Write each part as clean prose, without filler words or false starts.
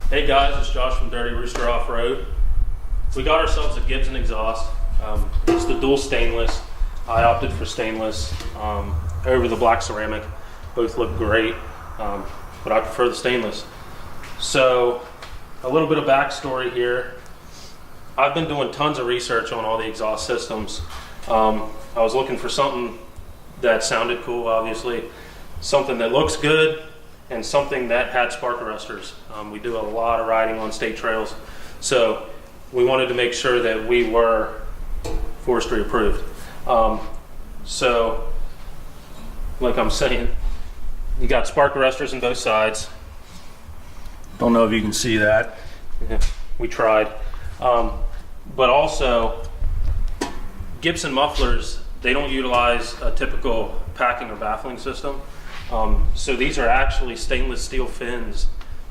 Hey guys, it's Josh from Dirty Rooster Off-Road. We got ourselves a Gibson exhaust. It's the dual stainless. I opted for stainless over the black ceramic. Both look great, but I prefer the stainless. So, a little bit of backstory here. I've been doing tons of research on all the exhaust systems. I was looking for something that sounded cool, obviously, something that looks good, and something that had spark arresters. We do a lot of riding on state trails, so we wanted to make sure that we were forestry approved. So, like I'm saying, you got spark arresters on both sides. Don't know if you can see that. Yeah, we tried. But also, Gibson mufflers, they don't utilize a typical packing or baffling system. So these are actually stainless steel fins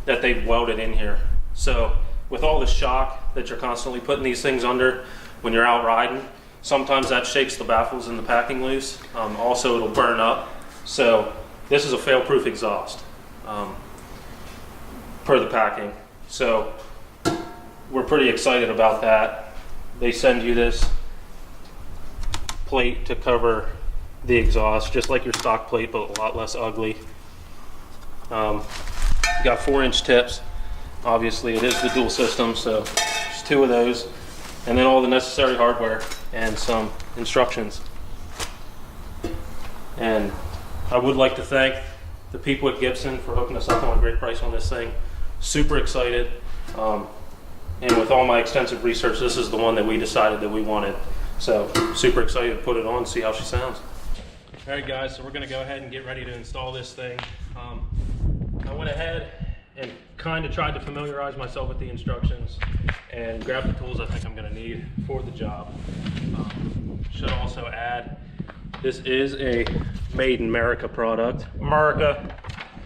that they've welded in here. So with all the shock that you're constantly putting these things under when you're out riding, sometimes that shakes the baffles and the packing loose. Also, it'll burn up. So this is a fail-proof exhaust per the packing. So we're pretty excited about that. They send you this plate to cover the exhaust, just like your stock plate, but a lot less ugly. You got 4-inch tips. Obviously, it is the dual system, so there's 2 of those, and then all the necessary hardware and some instructions. And I would like to thank the people at Gibson for hooking us up on a great price on this thing. Super excited, and with all my extensive research, this is the one that we decided that we wanted. So super excited to put it on, see how she sounds. All right guys, so we're gonna go ahead and get ready to install this thing. I went ahead and kind of tried to familiarize myself with the instructions and grab the tools I think I'm gonna need for the job. Should also add, this is a made in America product. America.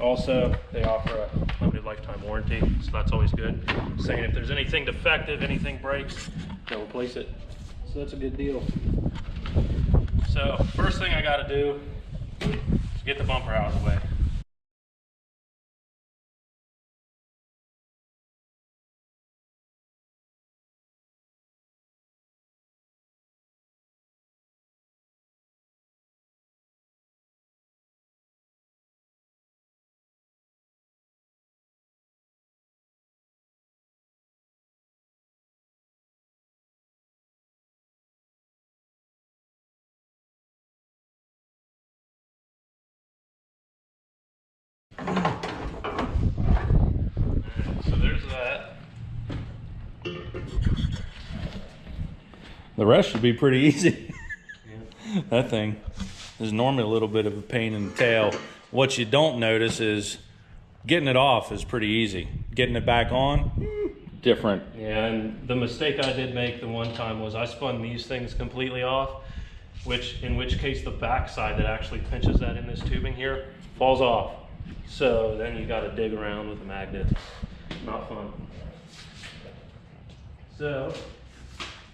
Also, they offer a limited lifetime warranty, so that's always good. Saying if there's anything defective, anything breaks, they'll replace it. So that's a good deal. So first thing I got to do is get the bumper out of the way. So there's that. The rest should be pretty easy. Yeah. That thing is normally a little bit of a pain in the tail. What you don't notice is getting it off is pretty easy. Getting it back on, different. Yeah, and the mistake I did make the one time was I spun these things completely off, in which case the back side that actually pinches that in this tubing here falls off. So then you got to dig around with a magnet. Not fun. So,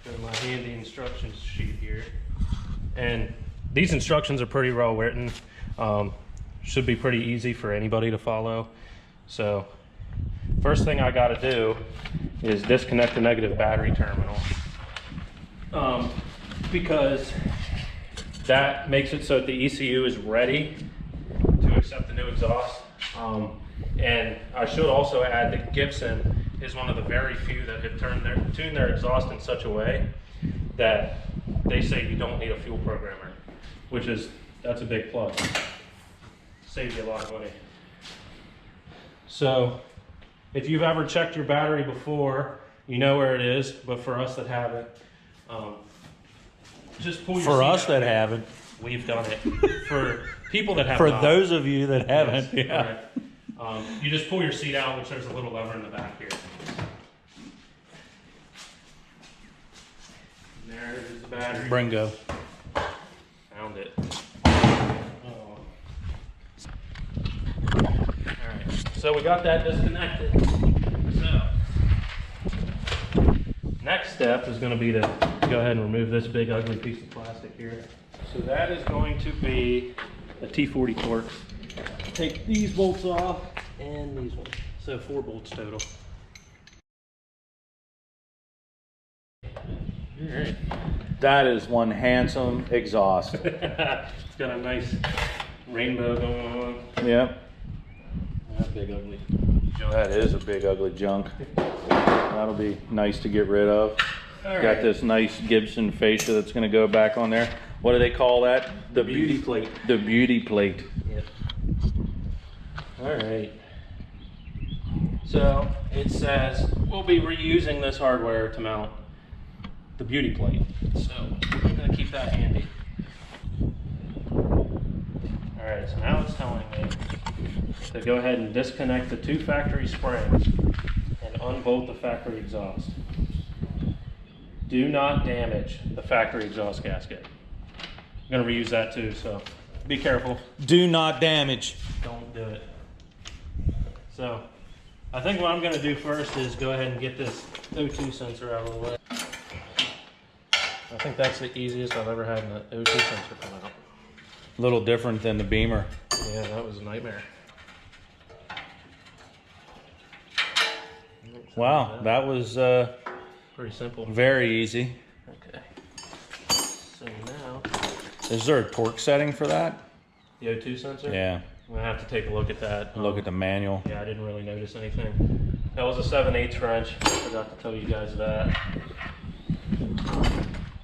got my handy instructions sheet here. And these instructions are pretty well written. Should be pretty easy for anybody to follow. So, first thing I got to do is disconnect the negative battery terminal. Because that makes it so that the ECU is ready to accept the new exhaust. And I should also add that Gibson is one of the very few that have tuned their exhaust in such a way that they say you don't need a fuel programmer, that's a big plus. Saves you a lot of money. So if you've ever checked your battery before, you know where it is, but for us that haven't, just pull your For seat us out. that haven't. We've done it. For people that have For not. those of you that haven't, Yes, yeah. correct. You just pull your seat out, which there's a little lever in the back here. And there is the battery. Bringo. Found it. Oh. Alright, so we got that disconnected. So, next step is going to be to go ahead and remove this big ugly piece of plastic here. So that is going to be a T40 Torx. Take these bolts off and these ones. So 4 bolts total. right. That is one handsome exhaust. It's got a nice rainbow going on. Yep. That big ugly. That is a big ugly junk. That'll be nice to get rid of. Got this nice Gibson fascia that's going to go back on there. What do they call that? The beauty plate. The beauty plate. Yep. All right. So it says we'll be reusing this hardware to mount the beauty plate. So I'm going to keep that handy. All right, so now it's telling me to go ahead and disconnect the 2 factory springs and unbolt the factory exhaust. Do not damage the factory exhaust gasket. I'm going to reuse that too, so be careful. Do not damage. Don't do it. So I think what I'm going to do first is go ahead and get this O2 sensor out of the way. I think that's the easiest I've ever had an O2 sensor come out. A little different than the Beamer. Yeah, that was a nightmare. Wow, that was Pretty simple. very easy. Okay. So now, Is there a torque setting for that? the O2 sensor? Yeah. I'm going to have to take a look at that. Look at the manual. Yeah, I didn't really notice anything. That was a 7/8 wrench. I forgot to tell you guys that.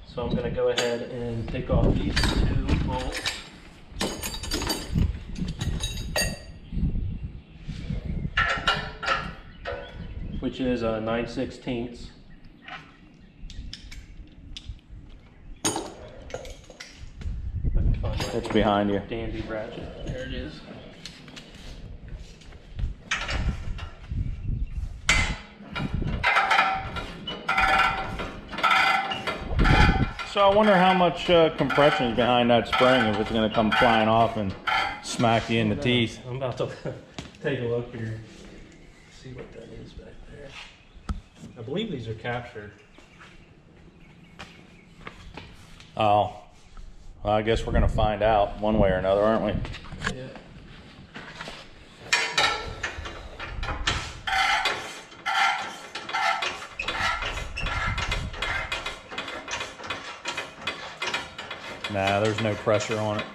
So I'm going to go ahead and take off these 2 bolts. Which is a 9/16. It's behind you. Dandy ratchet. There it is. So I wonder how much compression is behind that spring, if it's going to come flying off and smack you in the teeth. I'm about to take a look here. See what that is back there. I believe these are captured. Oh. Well, I guess we're going to find out one way or another, aren't we? Yeah. Nah, there's no pressure on it.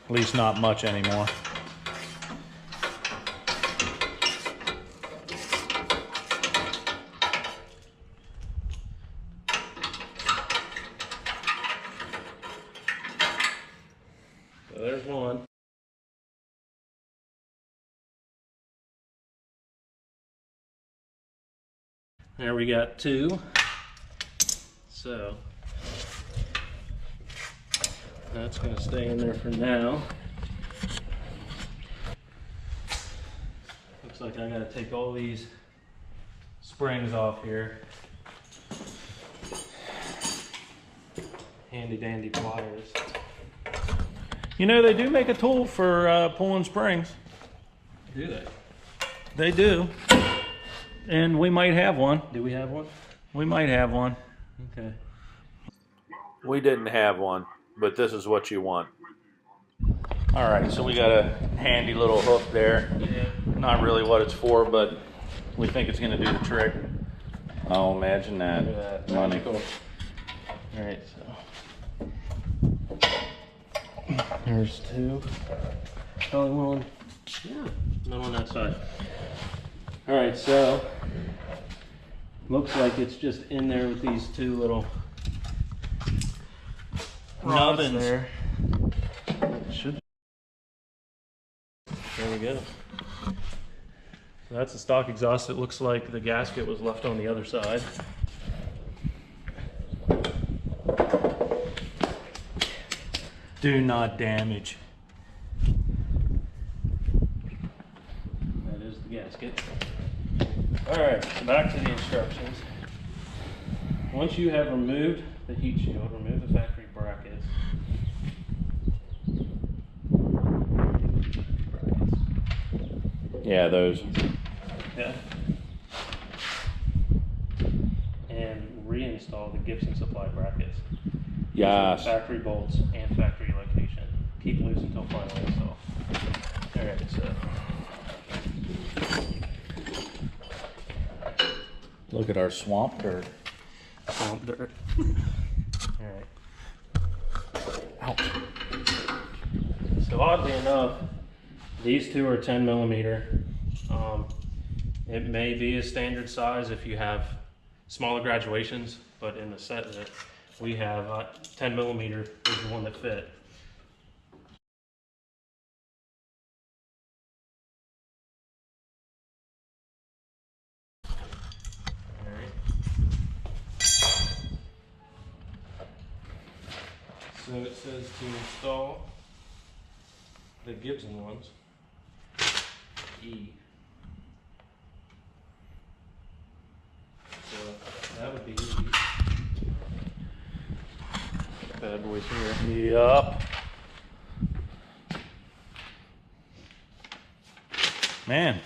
At least not much anymore. So there's one. There we got 2. So that's going to stay in there for now. Looks like I got to take all these springs off here. Handy dandy pliers. You know, they do make a tool for pulling springs. Do they? They do. And we might have one. Do we have one? We might have one. Okay. We didn't have one, but this is what you want. All right, so we got a handy little hook there. Yeah. Not really what it's for, but we think it's going to do the trick. Oh, imagine that. Look at that. Money. Cool. All right, so there's 2. Probably one. Yeah, none on that side. All right, so looks like it's just in there with these 2 little rods Nubbins. there. It should. There we go. So that's the stock exhaust. It looks like the gasket was left on the other side. Do not damage. That is the gasket. All right, so back to the instructions. Once you have removed the heat shield, remove the factory brackets. Yeah, those. Yeah. And reinstall the Gibson supply brackets. Yes. Factory bolts and factory location. Keep loose until final install. All right, so Look at our swamp dirt. Swamp dirt. Alright. Ouch. So oddly enough, these two are 10 millimeter. It may be a standard size if you have smaller graduations, but in the set that we have, 10 millimeter is the one that fit. Alright. So it says to install the Gibson ones. E. So that would be E. Bad boys here. Yup. Man,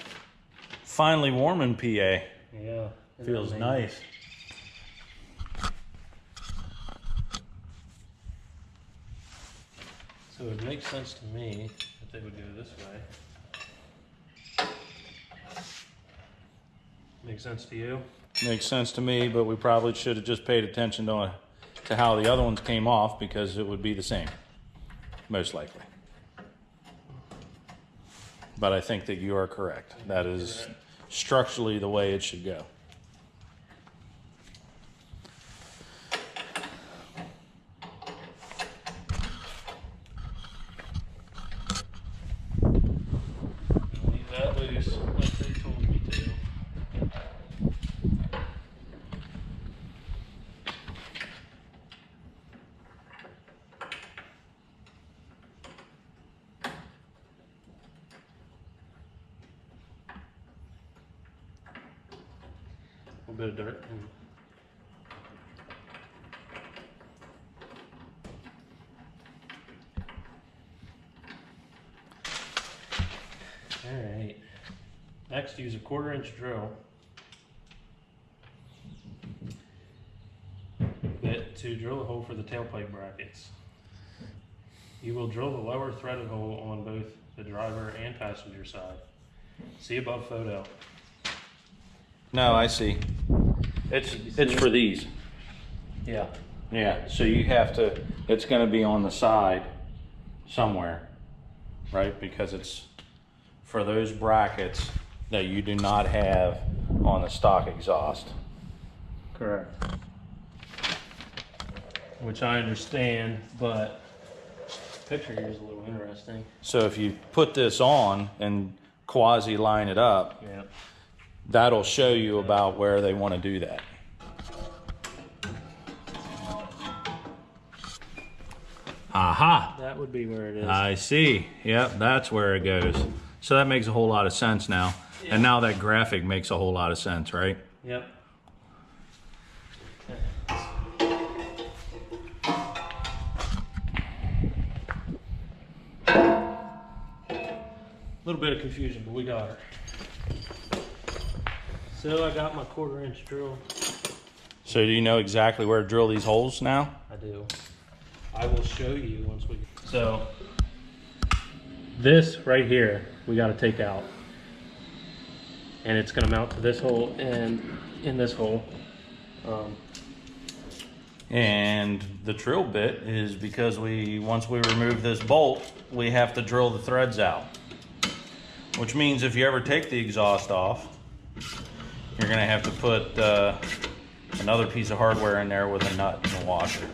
finally warm in PA. Yeah. Feels nice. So it makes sense to me that they would go this way. Makes sense to you? Makes sense to me, but we probably should have just paid attention to how the other ones came off, because it would be the same, most likely. But I think that you are correct. That is structurally the way it should go. Leave that loose like they told me to. A little bit of dirt. Alright. Next, use a 1/4 inch drill bit to drill a hole for the tailpipe brackets. You will drill the lower threaded hole on both the driver and passenger side. See above photo. No, I see. It's for these. Yeah. Yeah, so you have to, it's gonna be on the side somewhere, right? Because it's for those brackets that you do not have on the stock exhaust. Correct. Which I understand, but the picture here is a little interesting. So if you put this on and quasi line it up, Yeah. that'll show you about where they want to do that. Aha! That would be where it is. I see. Yep, that's where it goes. So that makes a whole lot of sense now. Yeah. And now that graphic makes a whole lot of sense, right? Yep. A little bit of confusion, but we got her. So I got my 1/4 inch drill. So do you know exactly where to drill these holes now? I do. I will show you once we. So this right here, we got to take out, and it's going to mount to this hole and in this hole. And the drill bit is because once we remove this bolt, we have to drill the threads out. Which means if you ever take the exhaust off, you're gonna have to put another piece of hardware in there with a nut and a washer.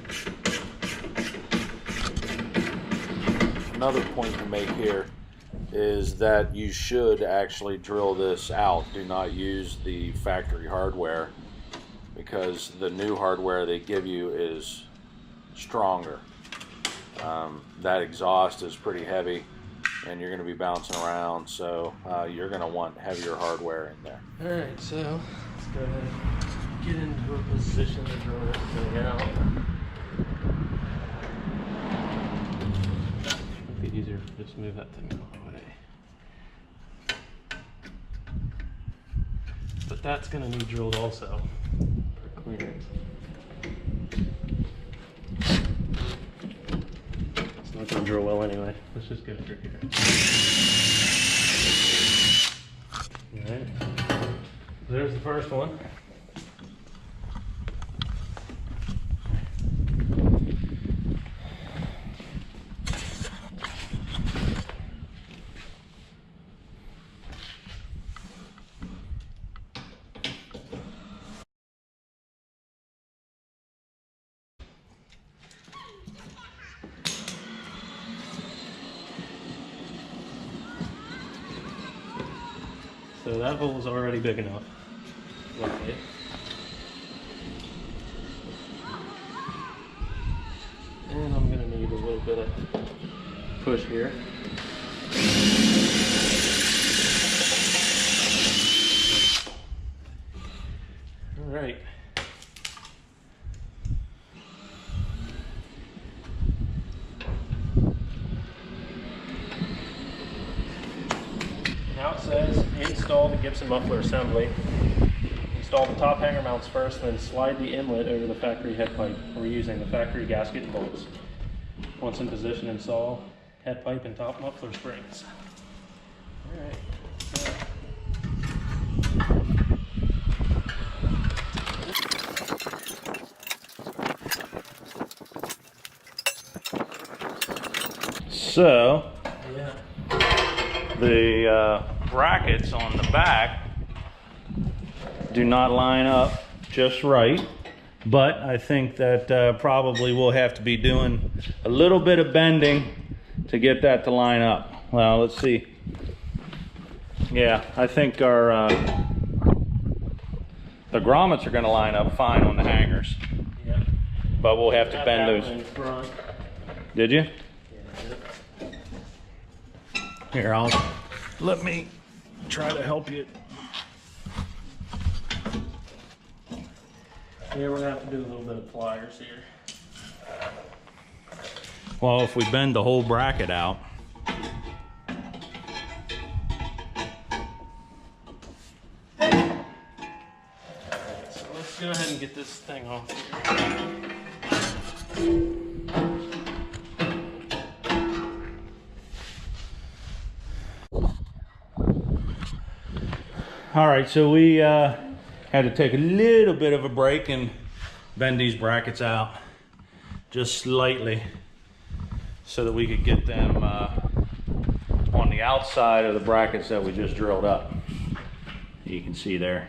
Another point to make here is that you should actually drill this out. Do not use the factory hardware, because the new hardware they give you is stronger. That exhaust is pretty heavy and you're going to be bouncing around, so you're going to want heavier hardware in there. Alright, so let's go ahead and get into a position to drill this thing out. It'd be easier if we just move that thing out of the way. But that's going to need drilled also for clearing. It's not going to drill well anyway. Let's just go through here. Alright. There's the first one. So that hole is already big enough. Luckily. And I'm gonna need a little bit of push here. All right. Now it says install the Gibson muffler assembly. Install the top hanger mounts first, then slide the inlet over the factory head pipe. We're using the factory gasket and bolts. Once in position, install head pipe and top muffler springs. All right. So, Yeah. the brackets on the back do not line up just right, but I think that probably we'll have to be doing a little bit of bending to get that to line up. Well, let's see. Yeah, I think our the grommets are going to line up fine on the hangers, Yeah. but we'll have to bend those. Front. Did you? Yeah. Here, let me try to help you. Yeah, we're gonna have to do a little bit of pliers here. Well, if we bend the whole bracket out, So let's go ahead and get this thing off here. all right, so we had to take a little bit of a break and bend these brackets out just slightly so that we could get them on the outside of the brackets that we just drilled up. You can see there.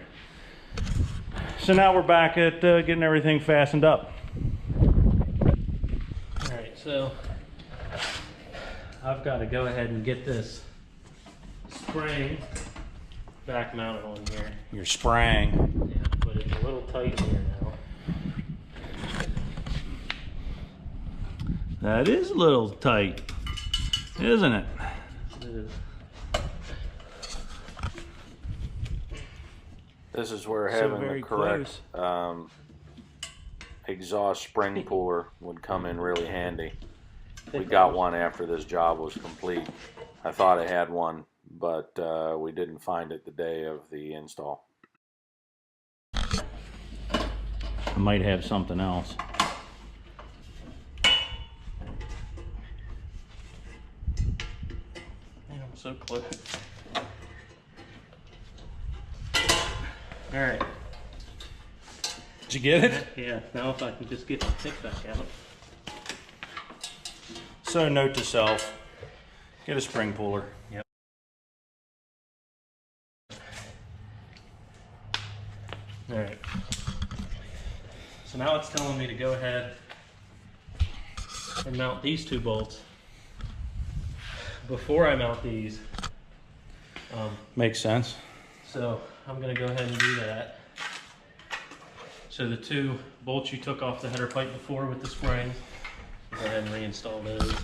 So now we're back at getting everything fastened up. All right, so I've got to go ahead and get this spring back mounted on here. Your sprang. Yeah, but it's a little tight here now. That is a little tight, isn't it? It is. This is where So having very the correct exhaust spring puller would come in really handy. We got one after this job was complete. I thought I had one, but we didn't find it the day of the install. I might have something else. Man, I'm so close. All right. Did you get it? Yeah, now if I can just get the tick back out. So note to self, get a spring puller. Yep. All right. So now it's telling me to go ahead and mount these two bolts. Before I mount these, Makes sense. so I'm going to go ahead and do that. So the two bolts you took off the header pipe before with the spring, go ahead and reinstall those.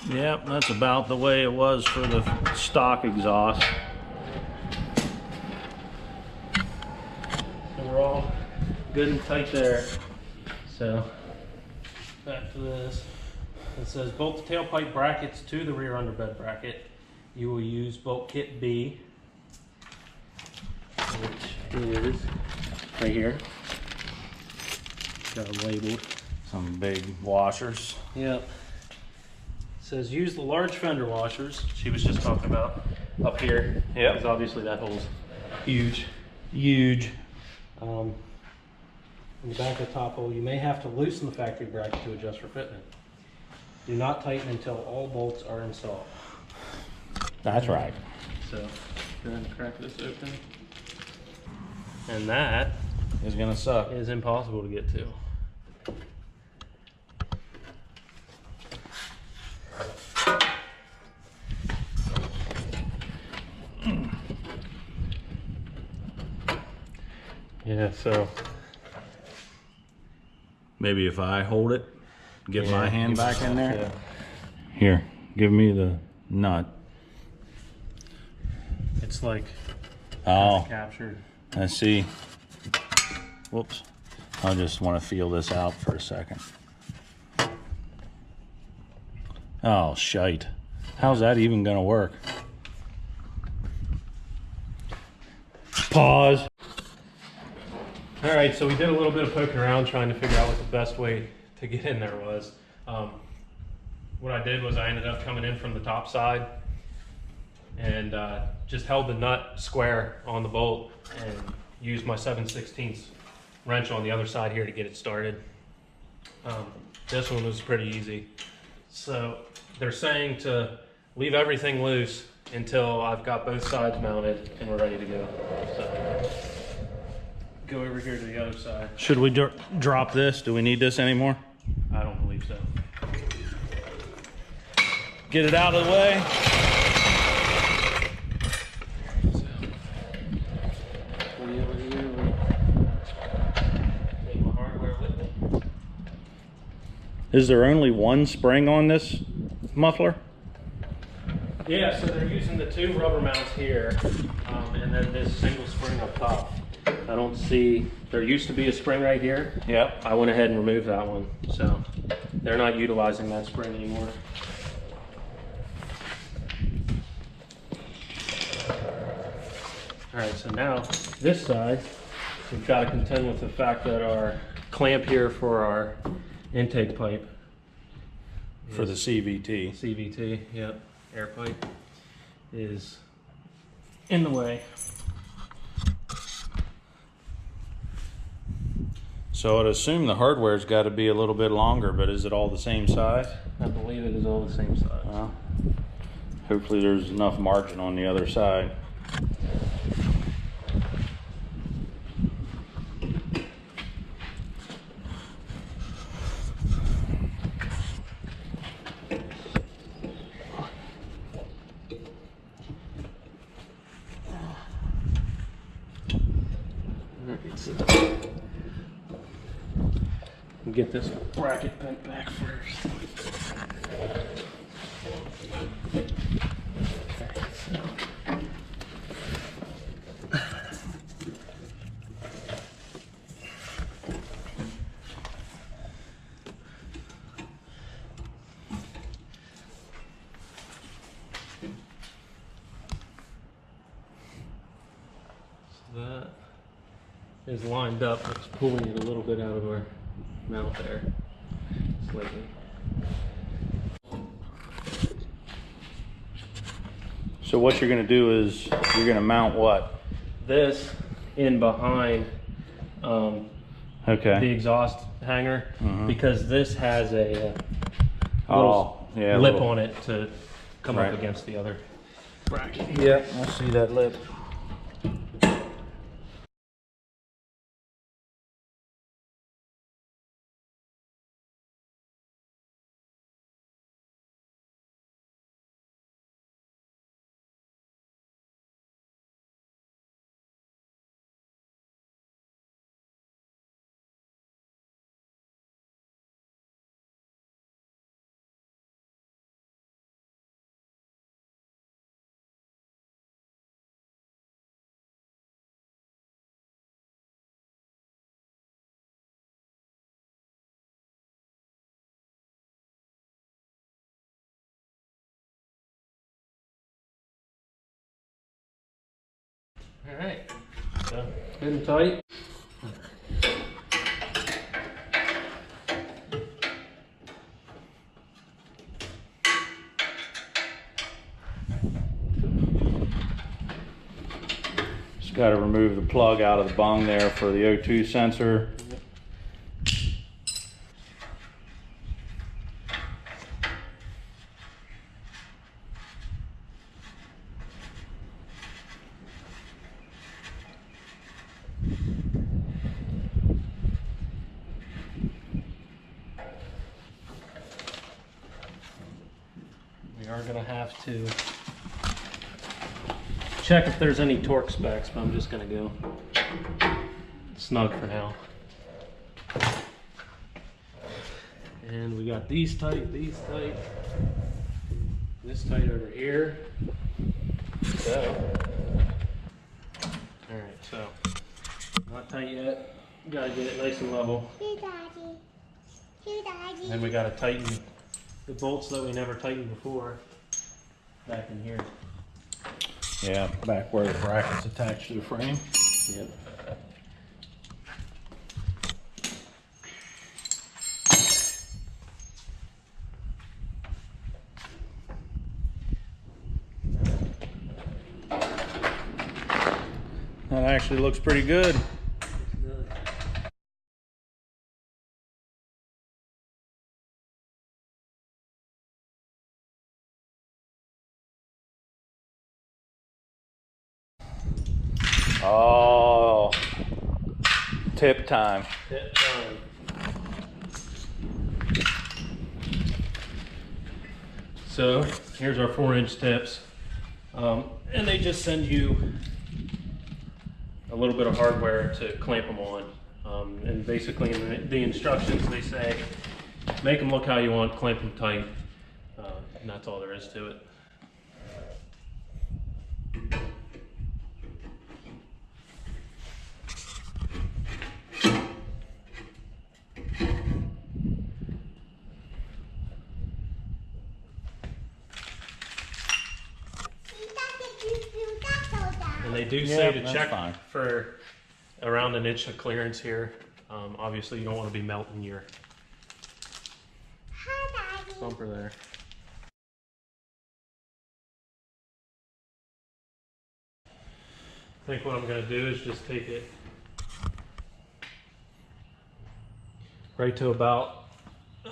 Yep, that's about the way it was for the stock exhaust. So we're all good and tight there. So back to this. It says bolt the tailpipe brackets to the rear underbed bracket. You will use bolt kit B, which is right here. Got them labeled. Some big washers. Yep. It says use the large fender washers she was just talking about up here. Yep. Because obviously that hole's huge. Huge. In the back of the top hole, you may have to loosen the factory bracket to adjust for fitment. Do not tighten until all bolts are installed. That's right. So, go ahead and crack this open. And that is gonna suck. It is impossible to get to. Yeah, so Maybe if I hold it, get my hand back in there. Yeah. Here, give me the nut. It's like Oh, captured. I see. Whoops. I just want to feel this out for a second. Oh, shite. How's that even gonna work? Pause. All right, so we did a little bit of poking around trying to figure out what the best way to get in there was. What I did was I ended up coming in from the top side and just held the nut square on the bolt and used my 7/16 wrench on the other side here to get it started. This one was pretty easy. So they're saying to leave everything loose until I've got both sides mounted and we're ready to go. So go over here to the other side. Should we drop this? Do we need this anymore? I don't believe so. Get it out of the way. Take my hardware with me. Is there only one spring on this muffler? Yeah, so they're using the two rubber mounts here, and then this single spring up top. I don't see, there used to be a spring right here. Yep. I went ahead and removed that one, so they're not utilizing that spring anymore. All right, so now this side, we've got to contend with the fact that our clamp here for our intake pipe For the CVT. CVT, yep, air pipe, is in the way. So I'd assume the hardware's got to be a little bit longer, but is it all the same size? I believe it is all the same size. Well, hopefully there's enough margin on the other side. Get this bracket bent back first. That is lined up. It's pulling it a little bit out of our mount there, slightly. So what you're going to do is you're going to mount what? This in behind the Okay. exhaust hanger, because this has a Oh, yeah. lip on it to come Right. up against the other bracket here. Yep, I see that lip. All right, so good and tight. Just got to remove the plug out of the bung there for the O2 sensor. are gonna have to check if there's any torque specs, but I'm just gonna go snug for now. And we got these tight, this tight over here. So, all right, so not tight yet. Gotta get it nice and level. Hey, Daddy. Hey, Daddy. And we gotta tighten the bolts that we never tightened before back in here. Yeah, back where the bracket's attached to the frame. Yep. That actually looks pretty good. Oh, tip time. Tip time. So here's our 4-inch tips, and they just send you a little bit of hardware to clamp them on. And basically in the instructions they say, make them look how you want, clamp them tight, and that's all there is to it. And they do say to check for around 1 inch of clearance here. Obviously you don't want to be melting your bumper there. I think what I'm going to do is just take it right to about a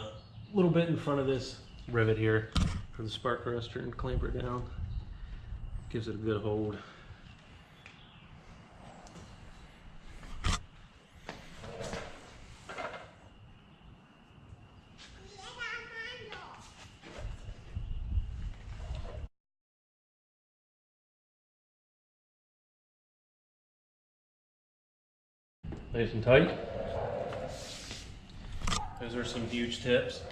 little bit in front of this rivet here for the spark arrestor and clamp it down. Gives it a good hold. Nice and tight. Those are some huge tips.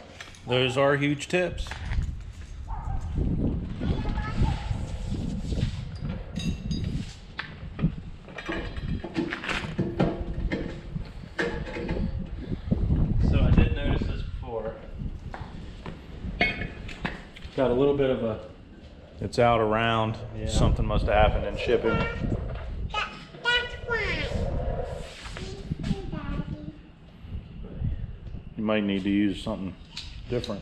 Those are huge tips. So I did notice this before. Got a little bit of a... It's out around. Yeah. Something must have happened in shipping. That's why. You might need to use something different.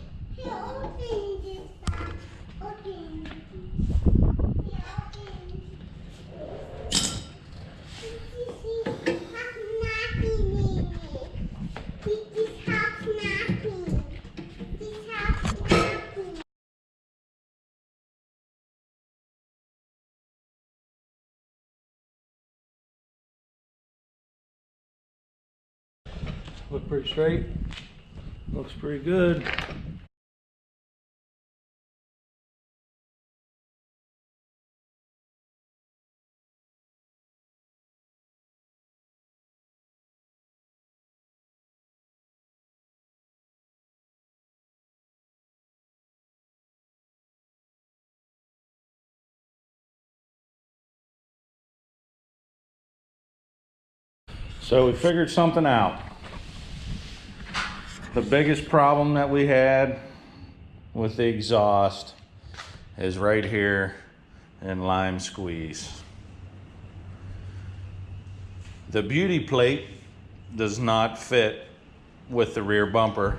Look pretty straight. Looks pretty good. So we figured something out. The biggest problem that we had with the exhaust is right here in lime squeeze. The beauty plate does not fit with the rear bumper,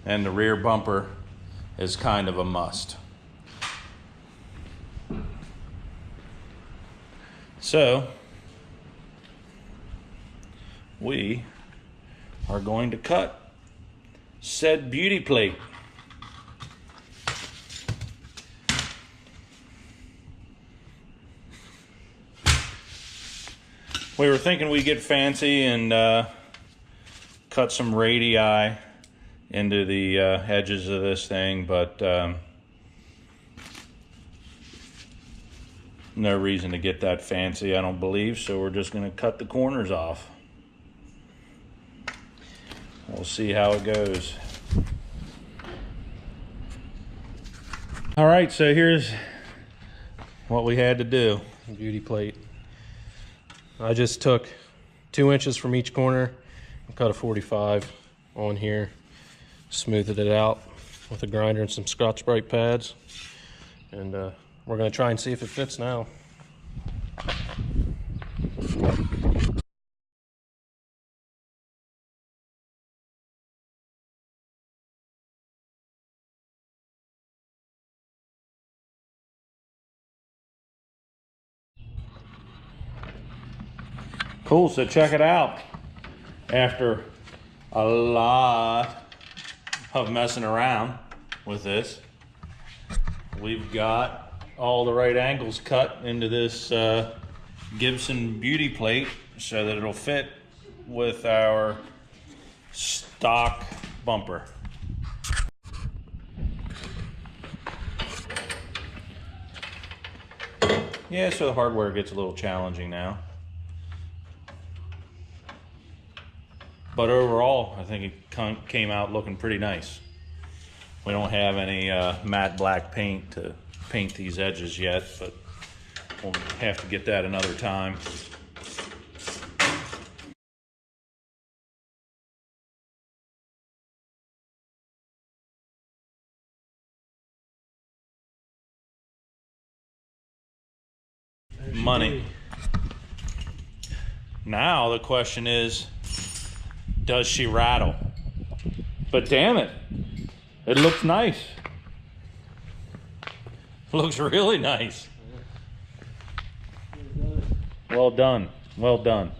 and the rear bumper is kind of a must. So we are going to cut said beauty plate. We were thinking we'd get fancy and cut some radii into the edges of this thing, but No reason to get that fancy, I don't believe, so we're just gonna cut the corners off. We'll see how it goes. All right, so here's what we had to do. Beauty plate. I just took 2 inches from each corner and cut a 45 on here, smoothed it out with a grinder and some Scotch-Brite pads, and we're going to try and see if it fits now. Cool, so check it out. After a lot of messing around with this, we've got all the right angles cut into this Gibson beauty plate so that it'll fit with our stock bumper. Yeah, so the hardware gets a little challenging now. But overall, I think it came out looking pretty nice. We don't have any matte black paint to paint these edges yet, but we'll have to get that another time. Money. Now the question is, does she rattle? But damn it, it looks nice. Looks really nice. Well done, well done.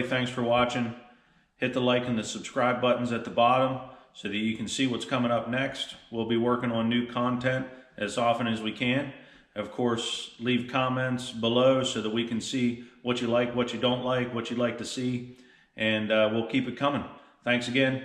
Thanks for watching. Hit the like and the subscribe buttons at the bottom so that you can see what's coming up next. We'll be working on new content as often as we can. Of course, leave comments below so that we can see what you like, what you don't like, what you'd like to see, and we'll keep it coming. Thanks again.